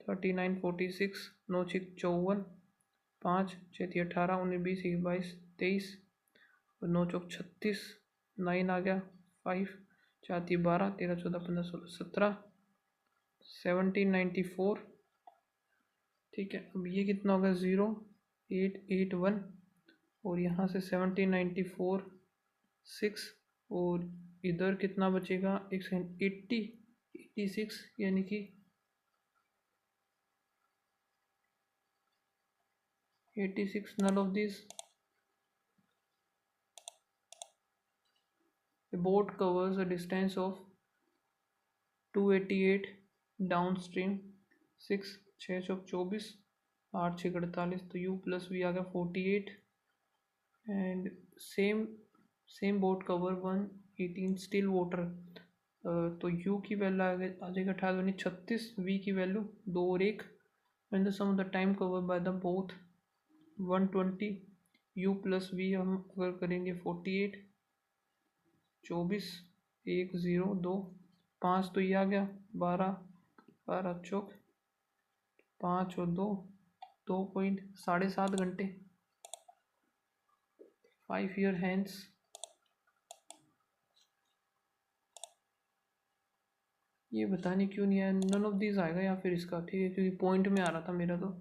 39 46 9 6 54, 5 6 18 19 20 21 22 23 और 9 चौक 36, 9 आ गया 5 4 12 13 14 15 16 17, 1794। ठीक है, अब ये कितना होगा 0881 और यहाँ से 1794 6 और इधर कितना बचेगा 1 सेकेंड 86, यानी कि 86 none of these। The boat covers a distance of 288 downstream 6 6 चौक 24, 8 6 48, तो u प्लस वी आ गया 48 and same boat cover 118 still water. तो u की वैल्यू आ जाएगा 18 36, v की वैल्यू 2 और 1 and the sum of the time cover by the both 120। u plus v हम अगर करेंगे 48 24 1 0 2 5, तो ये आ गया 12 12 चौक 5 और 2 2.7.5 घंटे। 5 year hence ये बता नहीं क्यों नहीं आया, नन ऑफ दिस आएगा या फिर इसका, ठीक है, क्योंकि पॉइंट में आ रहा था मेरा। तो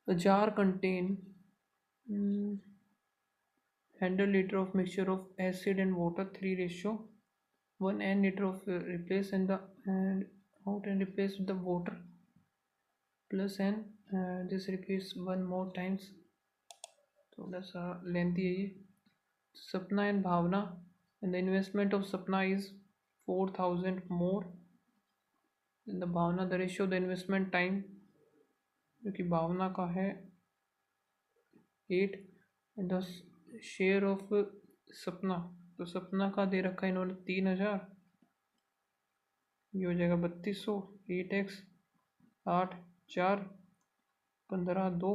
a jar contain 100 liter of mixture of acid and water 3:1, and liter of replace and the and out and replace with the water plus n, this repeats one more times, थोड़ा सा lengthy है ये। Sapna and Bhavna, and the investment of Sapna is 4,000 more in the Bhavna. the ratio the investment time, जो कि भावना का है 8, and the share of सपना, तो सपना का दे रखा है इन्होंने 3,000, ये हो जाएगा 3200। 8x 8 4 15 2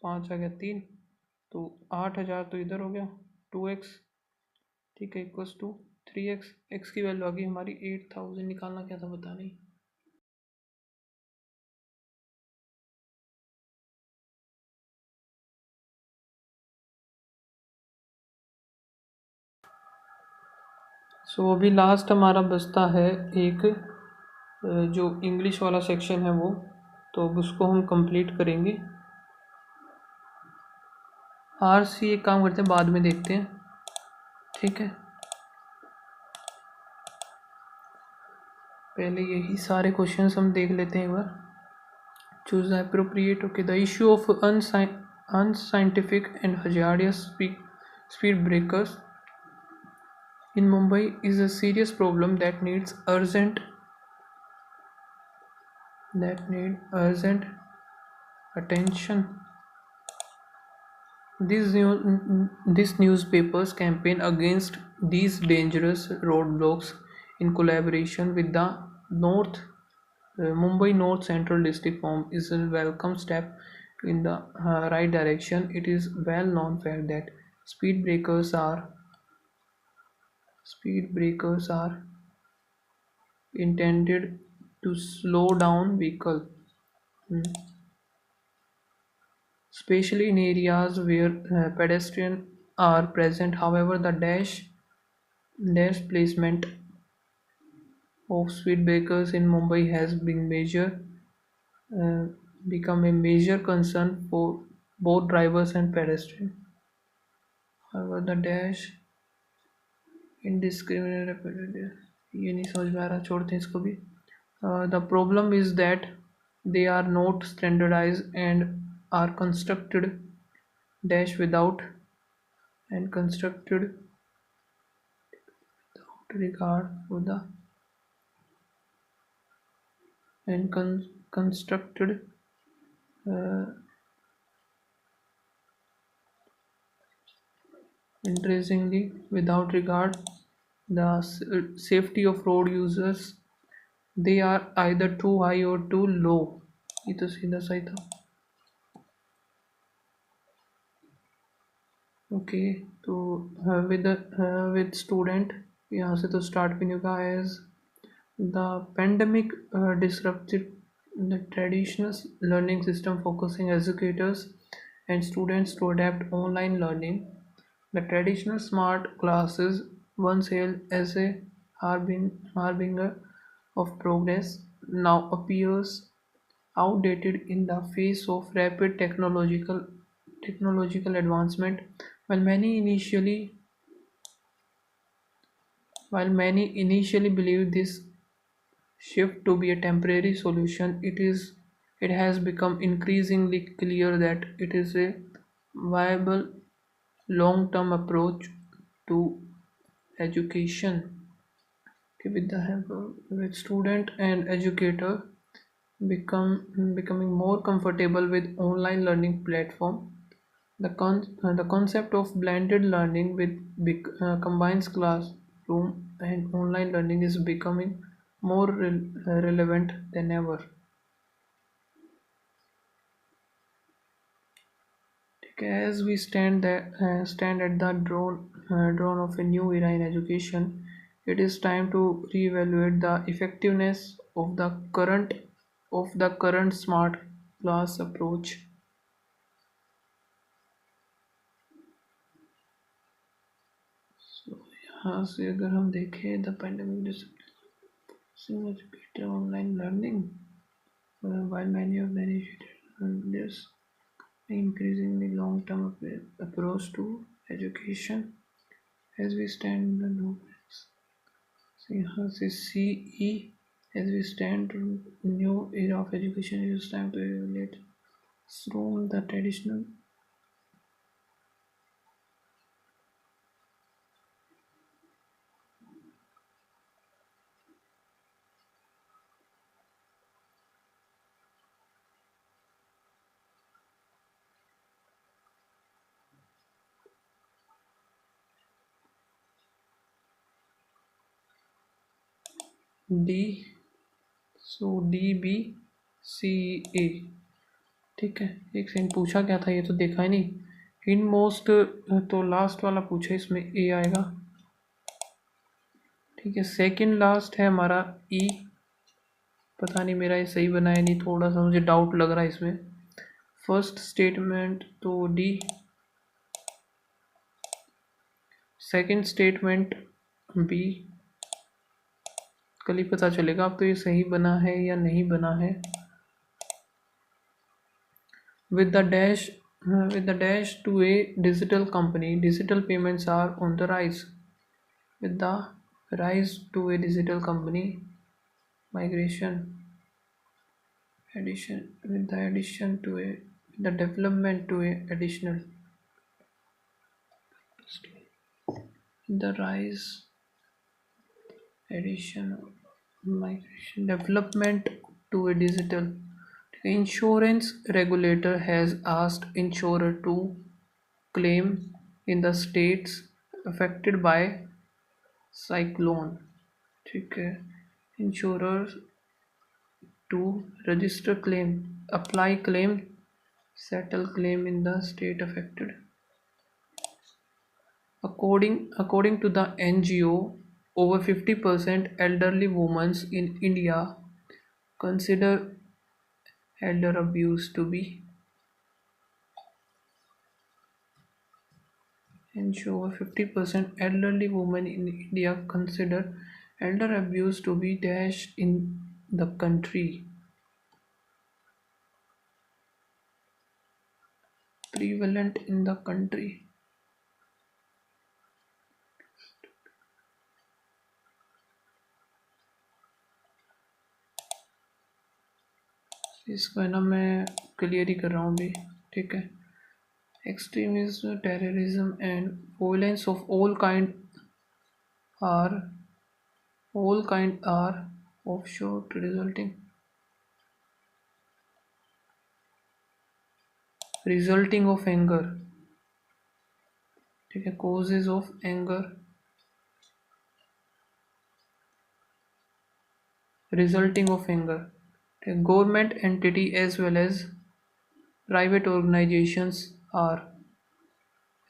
5 आ गया 3, तो 8,000 तो इधर हो गया 2x, ठीक है, इक्वल्स टू 3x। x की वैल्यू आ गई हमारी 8,000, निकालना क्या था बता नहीं। सो अभी लास्ट हमारा बचता है एक जो इंग्लिश वाला सेक्शन है वो, तो अब उसको हम कंप्लीट करेंगे। आरसी एक काम करते हैं, बाद में देखते हैं, ठीक है, पहले यही सारे क्वेश्चंस हम देख लेते हैं एक बार। Choose the appropriate, okay. The issue of unscientific and hazardous speed breakers in Mumbai is a serious problem that needs urgent attention. This newspaper's campaign against these dangerous roadblocks, in collaboration with the Mumbai North Central District Form, is a welcome step in the right direction. It is well known fact that speed breakers are intended to slow down vehicle, especially in areas where pedestrians are present. However, the dash placement of speed breakers in Mumbai has uh, become a major concern for both drivers and pedestrians. However, the dash indiscriminate repetitive, ये नहीं समझ में आ रहा, छोड़ते हैं इसको भी। The problem is that they are not standardized and are constructed dash without regard for the constructed uh, increasingly without regard the safety of road users. They are either too high or too low, ये तो सीधा सही था। Okay, तो with student, यहाँ से तो start भी नहीं होगा। as the pandemic disrupted the traditional learning system, focusing educators and students to adapt online learning. The traditional smart classes, once hailed as a harbinger of progress, now appears outdated in the face of rapid technological advancement. While many initially believed this shift to be a temporary solution, it has become increasingly clear that it is a viable long-term approach to education. Okay, with the help with student and educator becoming more comfortable with online learning platform, the concept of blended learning with combines classroom and online learning is becoming more relevant than ever. As we stand at the dawn of a new era in education, it is time to reevaluate the effectiveness of the current smart class approach. So हाँ से अगर हम देखें the pandemic online learning while many of the initiatives there's increasingly long-term approach to education as we stand in the new see यहाँ से CE as we stand in new era of education it is time to evaluate from the traditional D so DBCA ठीक है। एक second पूछा क्या था ये तो देखा ही नहीं इन मोस्ट तो लास्ट वाला पूछा इसमें ए आएगा ठीक है। सेकंड लास्ट है हमारा ई पता नहीं मेरा ये सही बना है नहीं थोड़ा सा मुझे डाउट लग रहा है इसमें। फर्स्ट स्टेटमेंट तो डी सेकंड स्टेटमेंट बी कल ही पता चलेगा अब तो ये सही बना है या नहीं बना है। with the dash to a digital company digital payments are on the rise with the rise to a digital company migration addition with the addition to a the development to a additional the rise addition migration development to a digital insurance regulator has asked insurer to claim in the states affected by cyclone ठीक है। insurers to register claim apply claim settle claim in the state affected according to the NGO over 50% elderly women in India consider elder abuse to be ensure 50% elderly women in India consider elder abuse to be dash in the country prevalent in the country इसको है ना मैं clear ही कर रहा हूँ अभी ठीक है। extremism terrorism and violence of are all kind are offshore resulting of anger ठीक है। causes of anger resulting of anger government entity as well as private organizations are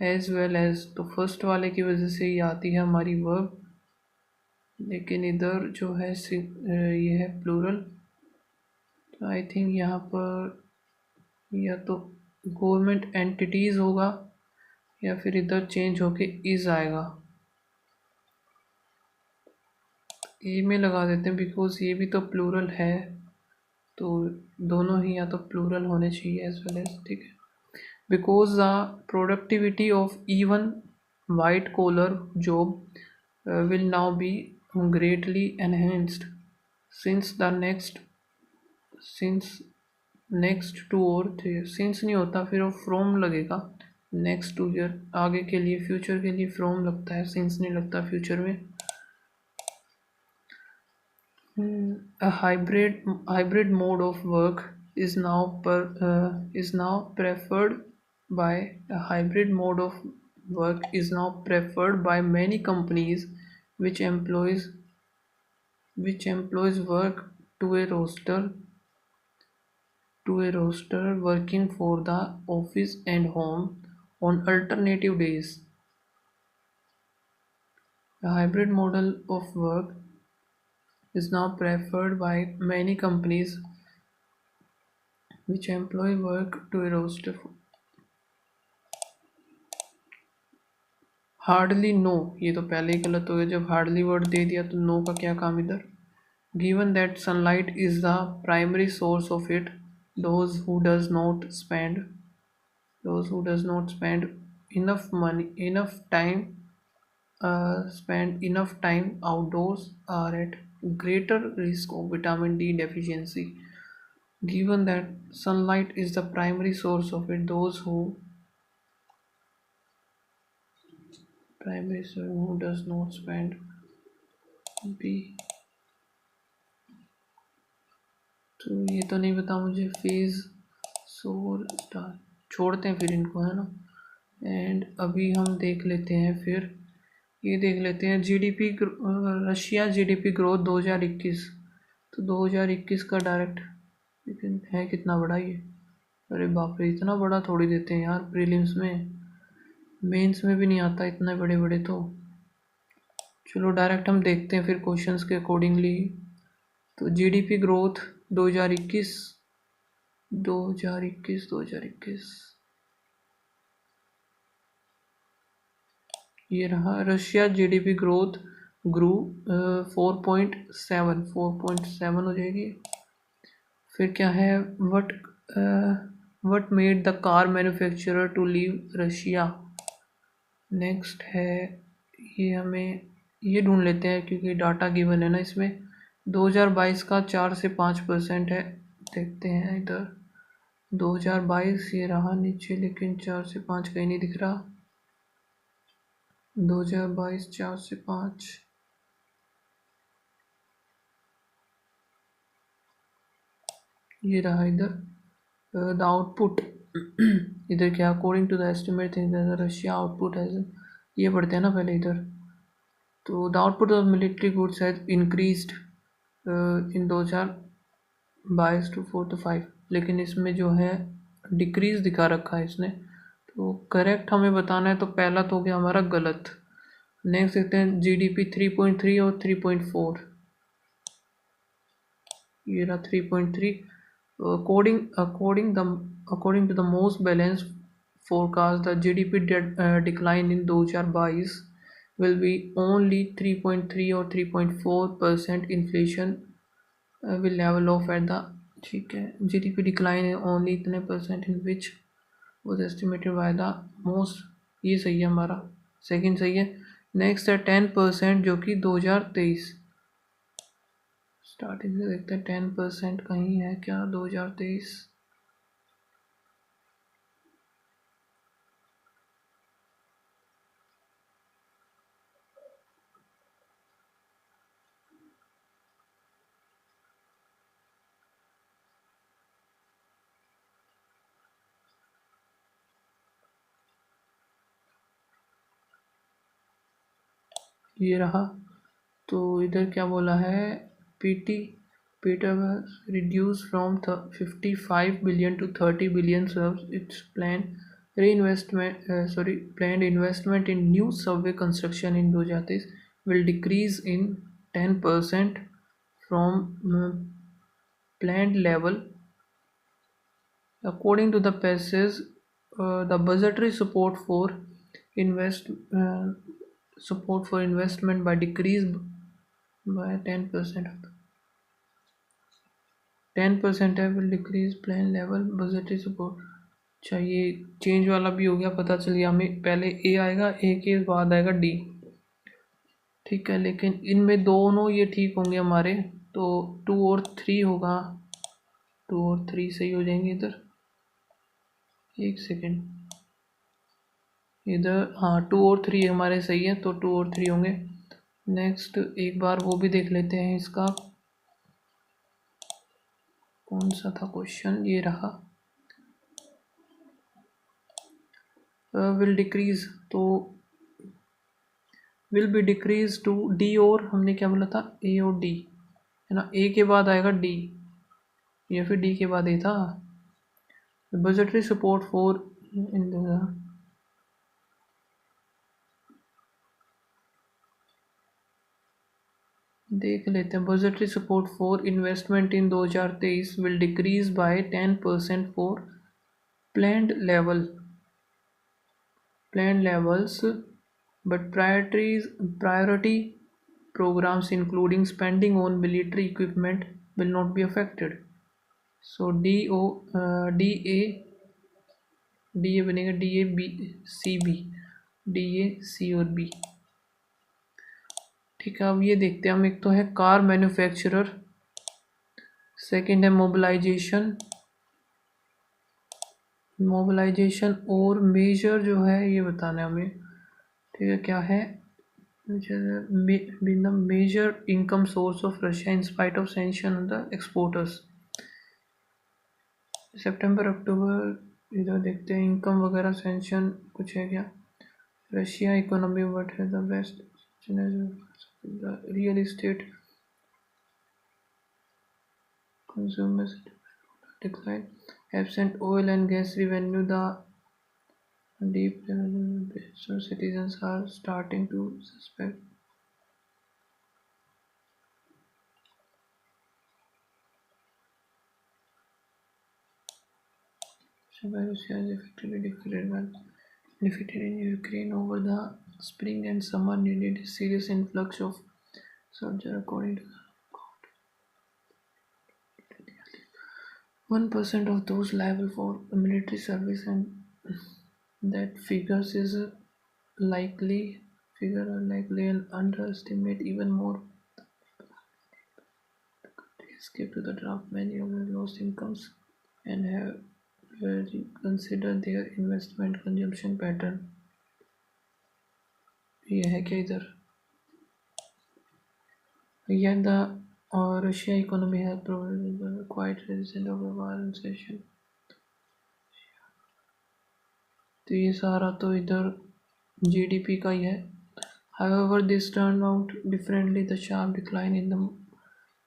as well as तो first वाले की वजह से ये आती है हमारी वर्ब लेकिन इधर जो है ये है प्लूरल तो आई थिंक यहाँ पर या तो गवर्नमेंट एंटिटीज़ होगा या फिर इधर चेंज होके इज आएगा ए में लगा देते हैं बिकॉज ये भी तो प्लूरल है तो दोनों ही या तो प्लूरल होने चाहिए एज वेल एज ठीक है। because the productivity of even white collar job will now be greatly enhanced since next 2 or 3 since नहीं होता फिर वो from लगेगा next 2 year आगे के लिए फ्यूचर के लिए from लगता है since नहीं लगता फ्यूचर में। A hybrid mode of work is now preferred by a hybrid mode of work is now preferred by many companies which employs work to a roster working for the office and home on alternative days. A hybrid model of work is now preferred by many companies which employ work to a roster hardly no, ये तो पहले ही गलत हो गया, जब hardly word दे दिया तो no का क्या काम इधर। Given that sunlight is the primary source of it, those who does not spend those who does not spend enough money enough time spend enough time outdoors are at greater risk of vitamin D deficiency. Given that sunlight is the primary source of it, those who does not spend B, तो ये तो नहीं पता मुझे। Phase सोर star छोड़ते हैं फिर इनको, है ना। एंड अभी हम देख लेते हैं, फिर ये देख लेते हैं जीडीपी, रशिया जीडीपी ग्रोथ 2021। तो 2021 का डायरेक्ट, लेकिन है कितना बड़ा ये, अरे बाप रे, इतना बड़ा थोड़ी देते हैं यार प्रीलिम्स में, मेंस में भी नहीं आता इतने बड़े बड़े तो। चलो डायरेक्ट हम देखते हैं फिर क्वेश्चंस के अकॉर्डिंगली। तो जीडीपी ग्रोथ 2021 ये रहा, रशिया जीडीपी ग्रोथ ग्रू 4.7 हो जाएगी। फिर क्या है, what made the car manufacturer to leave Russia. Next है, ये हमें ये ढूंढ लेते हैं क्योंकि डाटा गिवन है ना इसमें। 2022 का 4 से 5% है, देखते हैं इधर 2022 ये रहा नीचे, लेकिन 4 से 5 कहीं नहीं दिख रहा। 2022 4 से 5, ये रहा इधर द आउटपुट। इधर क्या, according to the estimate Russia output है, ये पढ़ते हैं ना पहले इधर। तो the output of military goods has increased in 2022 to 4 to 5, लेकिन इसमें जो है डिक्रीज दिखा रखा है इसने। तो करेक्ट हमें बताना है, तो पहला तो हो गया हमारा गलत। नेक्स्ट देखते हैं जीडीपी 3.3 और 3.4, ये रहा 3.3। according to the most balanced forecast, the GDP decline in 2022 will be only 3.3 or 3.4%. Inflation will level off at the, ठीक है, GDP decline only इतने percent in which was estimated by the most, ये सही है हमारा, second सही है। Next है 10%, जो कि 2023 स्टार्टिंग से देखते हैं 10% कहीं है क्या 2023। ये रहा, तो इधर क्या बोला है, Peter reduce from 55 billion to 30 billion serves its planned investment in new subway construction in 2023 will decrease in 10% from planned level. According to the passage, the budgetary support for investment by decreased by 10%. 10% है, will decrease plan level budgetary support। अच्छा, ये change वाला भी हो गया, पता चल गया हमें। पहले ए आएगा, ए के बाद आएगा डी, ठीक है, लेकिन इनमें दोनों ये ठीक होंगे हमारे, तो 2 और 3 होगा, 2 और 3 सही हो जाएंगे इधर। एक सेकेंड, इधर हाँ 2 और 3 हमारे सही है, तो 2 और 3 होंगे। नेक्स्ट एक बार वो भी देख लेते हैं, इसका कौन सा था क्वेश्चन, ये रहा, विल डिक्रीज, तो will be decrease to D, और हमने क्या बोला था, ए और डी, है ना, ए के बाद आएगा डी, या फिर डी के बाद ए था। बजटरी सपोर्ट फॉर देख लेते हैं, budgetary support for investment in 2023 will decrease by 10% for planned levels but priority programs including spending on military equipment will not be affected. So DA बनेगा DABCB, DAC और B। ठीक है, अब ये देखते हैं हम। एक तो है कार मैन्युफैक्चरर, सेकंड है मोबिलाइजेशन और मेजर जो है ये बताना है हमें। ठीक है, क्या है? been the major income source of Russia in spite of sanction on the exporters। सितंबर अक्टूबर इधर देखते हैं, इनकम वगैरह सेंशन कुछ है क्या? रशिया इकोनॉमी व्हाट है the best real estate consumers decline, absent oil and gas revenue, the deep so citizens are starting to suspect। Russia is effectively defeated in Ukraine over the spring and summer needed a serious influx of soldiers according to 1% of those liable for military service, and that likely and underestimate even more. Escape to the draft. Many of them lost incomes and have reconsidered their investment consumption pattern। ये है क्या इधर? Yet the Russia economy has proven quite resistant of a violent recession। तो ये सारा तो इधर GDP का ही है। However, this turned out differently. The sharp decline in the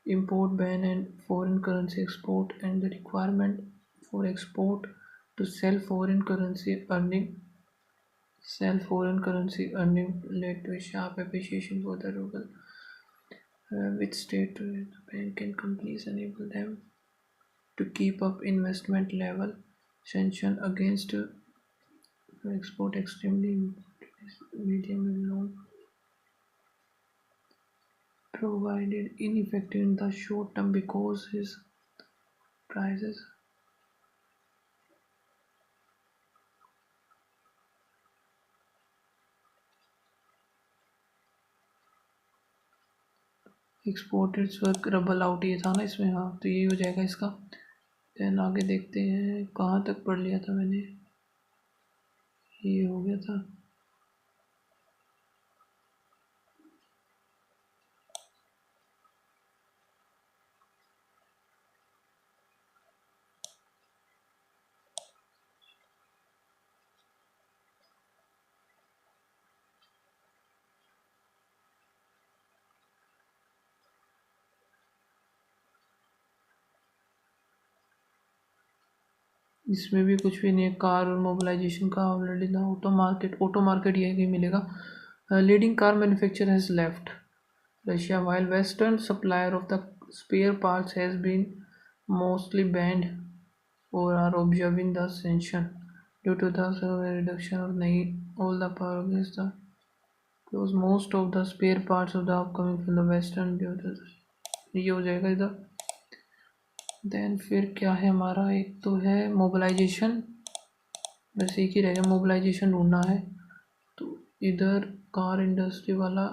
import ban and foreign currency export and the requirement for export to sell foreign currency earning led to a sharp appreciation for the ruble, which state the bank and companies enable them to keep up investment level. Sanction against export extremely medium and long provided ineffective in the short term because his prices exported स्वर्ग rubble out ये था ना इसमें। हाँ, तो यही हो जाएगा इसका। देन आगे देखते हैं, कहाँ तक पढ़ लिया था मैंने, ये हो गया था। इसमें भी कुछ भी नहीं है। कार और मोबिलाइजेशन का ऑलरेडी था। ऑटो मार्केट ये कहीं मिलेगा। Leading car manufacture has left Russia while western supplier of the spare parts has been mostly banned or are observing the sanction due to the reduction of नहीं all the power against the close most of the spare parts of the upcoming from the western due to ये हो जाएगा इधर। Then फिर क्या है हमारा, एक तो है मोबिलाइजेशन, बस एक ही रहेगा, मोबिलाइजेशन ढूंढना है। तो इधर कार इंडस्ट्री वाला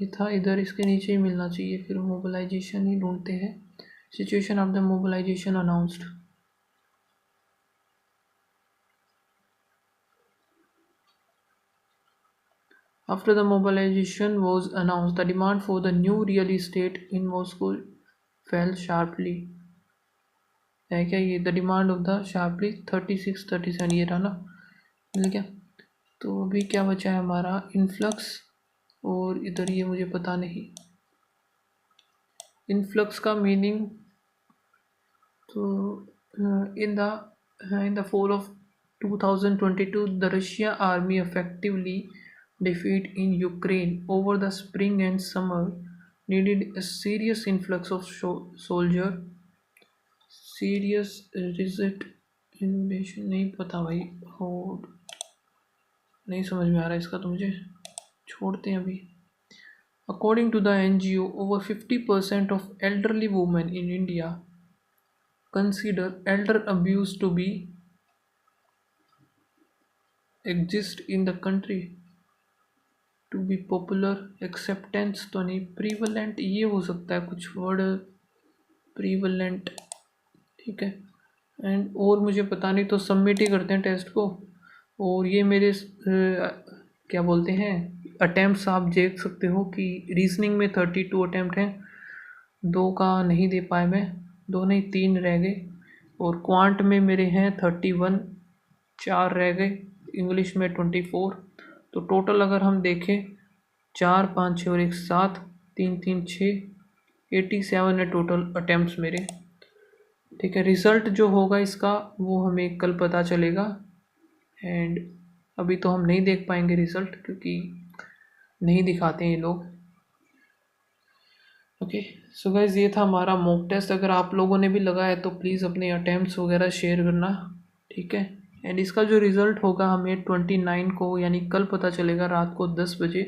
ये था, इधर इसके नीचे ही मिलना चाहिए। फिर मोबिलाइजेशन ही ढूंढते हैं। Situation of the mobilisation announced. After the mobilization was announced, the demand for the new real estate in Moscow fell sharply। है क्या ये? The demand of the sharply 36 37 ये रहा ना, मिल गया। तो अभी क्या बचा है हमारा, इन्फ्लक्स, और इधर ये मुझे पता नहीं। इन्फ्लक्स का मीनिंग तो in the fall of 2022 the Russia army effectively defeat in Ukraine over the spring and summer needed a serious influx of soldier। Serious rigid इन्वेशन नहीं पता भाई। होड नहीं समझ में आ रहा इसका, तो मुझे छोड़ते हैं अभी। According to the NGO, over 50% of elderly women in India consider elder abuse to be exist in the country to be popular acceptance तो नहीं, prevalent ये हो सकता है कुछ वर्ड, prevalent, ठीक है। एंड और मुझे पता नहीं, तो सबमिट ही करते हैं टेस्ट को। और ये मेरे क्या बोलते हैं अटैम्प्ट्स, आप देख सकते हो कि रीजनिंग में 32 अटैम्प्ट हैं, 2 का नहीं दे पाए मैं, 2 नहीं 3 रह गए। और क्वांट में मेरे हैं 31, 4 रह गए। इंग्लिश में 24। तो टोटल अगर हम देखें 4 5 6 और 1 7, 3 3 6, 87 है टोटल अटैम्प्ट्स मेरे, ठीक है। रिज़ल्ट जो होगा इसका वो हमें कल पता चलेगा। एंड अभी तो हम नहीं देख पाएंगे रिज़ल्ट, क्योंकि नहीं दिखाते हैं ये लोग। ओके सो गाइस, ये था हमारा मॉक टेस्ट। अगर आप लोगों ने भी लगाया तो प्लीज़ अपने अटैम्प्ट्स वगैरह शेयर करना, ठीक है। एंड इसका जो रिज़ल्ट होगा हमें 29 को यानी कल पता चलेगा रात को 10 बजे।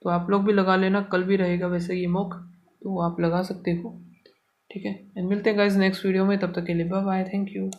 तो आप लोग भी लगा लेना, कल भी रहेगा वैसे ये मॉक, तो आप लगा सकते हो, ठीक है। एंड मिलते हैं गाइस नेक्स्ट वीडियो में, तब तक के लिए बाय बाय, थैंक यू।